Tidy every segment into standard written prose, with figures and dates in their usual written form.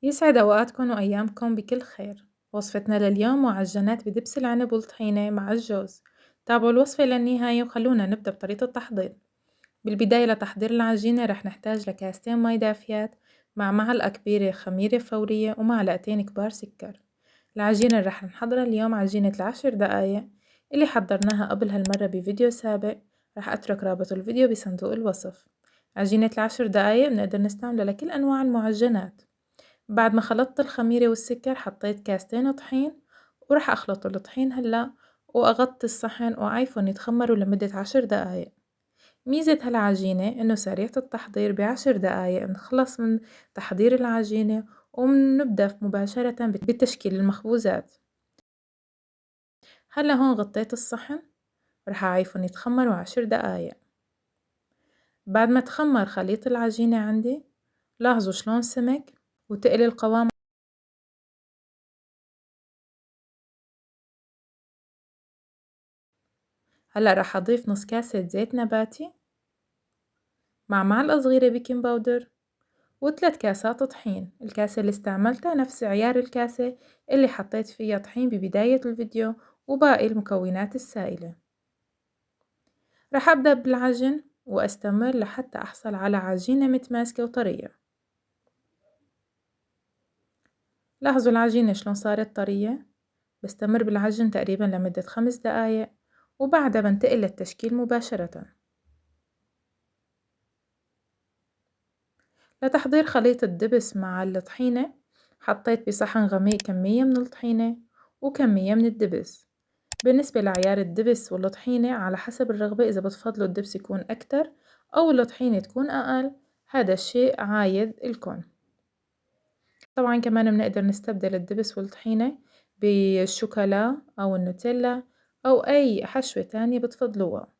يسعد أوقاتكم وأيامكم بكل خير. وصفتنا لليوم معجنات بدبس العنب والطحينة مع الجوز. تابعوا الوصفة للنهاية وخلونا نبدأ بطريقة التحضير. بالبداية لتحضير العجينة رح نحتاج لكاستين مي دافيات مع معلقة كبيرة خميرة فورية ومعلقتين كبار سكر. العجينة اللي رح نحضرها اليوم عجينة ال10 دقايق اللي حضرناها قبل هالمرة بفيديو سابق. رح أترك رابط الفيديو بصندوق الوصف. عجينة ال10 دقايق بنقدر نستعملها لكل أنواع المعجنات. بعد ما خلطت الخميرة والسكر حطيت كاستين طحين وراح أخلط الطحين هلأ وأغطي الصحن وأعيفهم يتخمروا لمدة 10 دقايق. ميزة هالعجينة إنه سريعة التحضير ب10 دقايق بنخلص من تحضير العجينة وبنبدأ مباشرة بتشكيل المخبوزات. هلأ هون غطيت الصحن ورح أعيفهم يتخمروا 10 دقايق. بعد ما تخمر خليط العجينة عندي لاحظوا شلون سمك وتقل القوام. هلأ راح أضيف نص كاسة زيت نباتي مع معلقة صغيرة بيكنج باودر و3 كاسات طحين. الكاسة اللي استعملتها نفس عيار الكاسة اللي حطيت فيها طحين ببداية الفيديو وباقي المكونات السائلة. راح أبدأ بالعجن وأستمر لحتى أحصل على عجينة متماسكة وطرية. لاحظوا العجينة شلون صارت طرية. بستمر بالعجن تقريبا لمدة 5 دقايق وبعدها بنتقل للتشكيل مباشرة. لتحضير خليط الدبس مع الطحينة حطيت بصحن غميق كمية من الطحينة وكمية من الدبس. بالنسبة لعيار الدبس والطحينة على حسب الرغبة، إذا بتفضلوا الدبس يكون أكتر أو الطحينة تكون أقل، هذا الشيء عايد إلكن. طبعا كمان بنقدر نستبدل الدبس والطحينة بالشوكولا أو النوتيلا أو أي حشوة تانية بتفضلوها.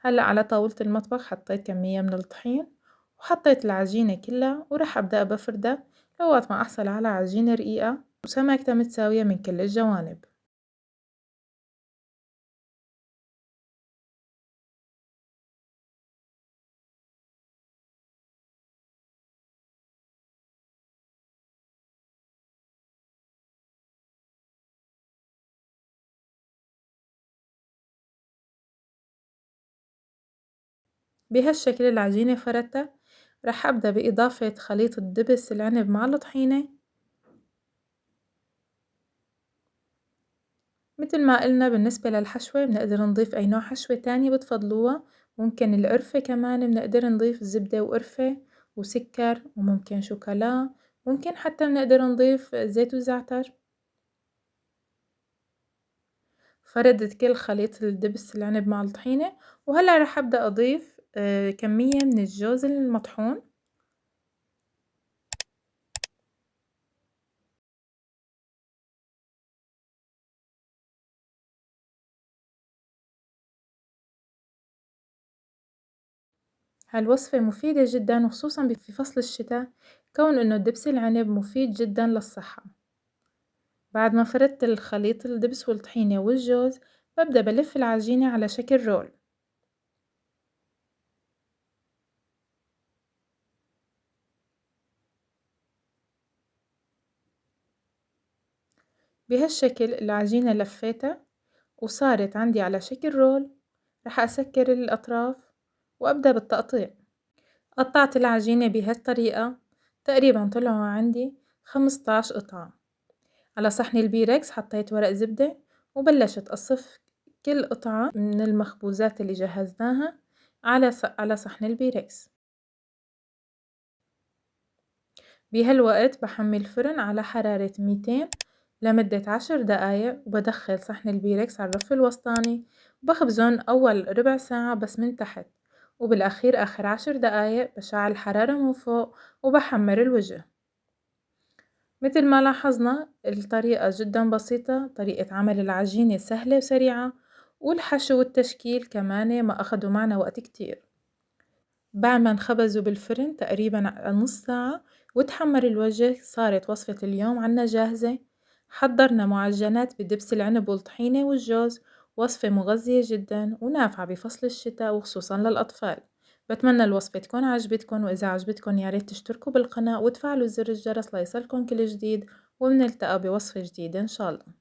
هلأ على طاولة المطبخ حطيت كمية من الطحين وحطيت العجينة كلها وراح أبدأ بفردها لغاية ما أحصل على عجينة رقيقة وسمكتها متساوية من كل الجوانب. بهالشكل العجينة فردتها. راح أبدأ بإضافة خليط الدبس العنب مع الطحينة. مثل ما قلنا بالنسبة للحشوة بنقدر نضيف أي نوع حشوة تانية بتفضلوها. ممكن القرفة كمان بنقدر نضيف زبدة وقرفة وسكر وممكن شوكولا. ممكن حتى بنقدر نضيف زيت وزعتر. فردت كل خليط الدبس العنب مع الطحينة وهلأ راح أبدأ أضيف كمية من الجوز المطحون. هالوصفة مفيدة جدا وخصوصا في فصل الشتاء، كون إنه دبس العنب مفيد جدا للصحة. بعد ما فردت الخليط الدبس والطحينة والجوز ببدأ بلف العجينة على شكل رول. بهالشكل العجينة لفيتها وصارت عندي على شكل رول. رح أسكر الأطراف وأبدأ بالتقطيع. قطعت العجينة بهالطريقة، تقريبا طلعوا عندي 15 قطعة. على صحن البيركس حطيت ورق زبدة وبلشت أصف كل قطعة من المخبوزات اللي جهزناها على صحن البيركس. بهالوقت بحمي الفرن على حرارة 200 لمدة 10 دقايق وبدخل صحن البيركس على الرف الوسطاني وبخبزهم أول ربع ساعة بس من تحت، وبالأخير آخر 10 دقايق بشعل الحرارة من فوق وبحمر الوجه. مثل ما لاحظنا الطريقة جدا بسيطة، طريقة عمل العجينة سهلة وسريعة، والحشو والتشكيل كمان ما أخدوا معنا وقت كتير. بعد ما انخبزوا بالفرن تقريبا نص ساعة وتحمر الوجه صارت وصفة اليوم عنا جاهزة. حضرنا معجنات بدبس العنب والطحينة والجوز، وصفة مغذية جدا ونافعة بفصل الشتاء وخصوصا للأطفال. بتمنى الوصفة تكون عجبتكن، وإذا عجبتكن ياريت تشتركوا بالقناة وتفعلوا زر الجرس ليصلكن كل جديد، وبنلتقى بوصفة جديدة إن شاء الله.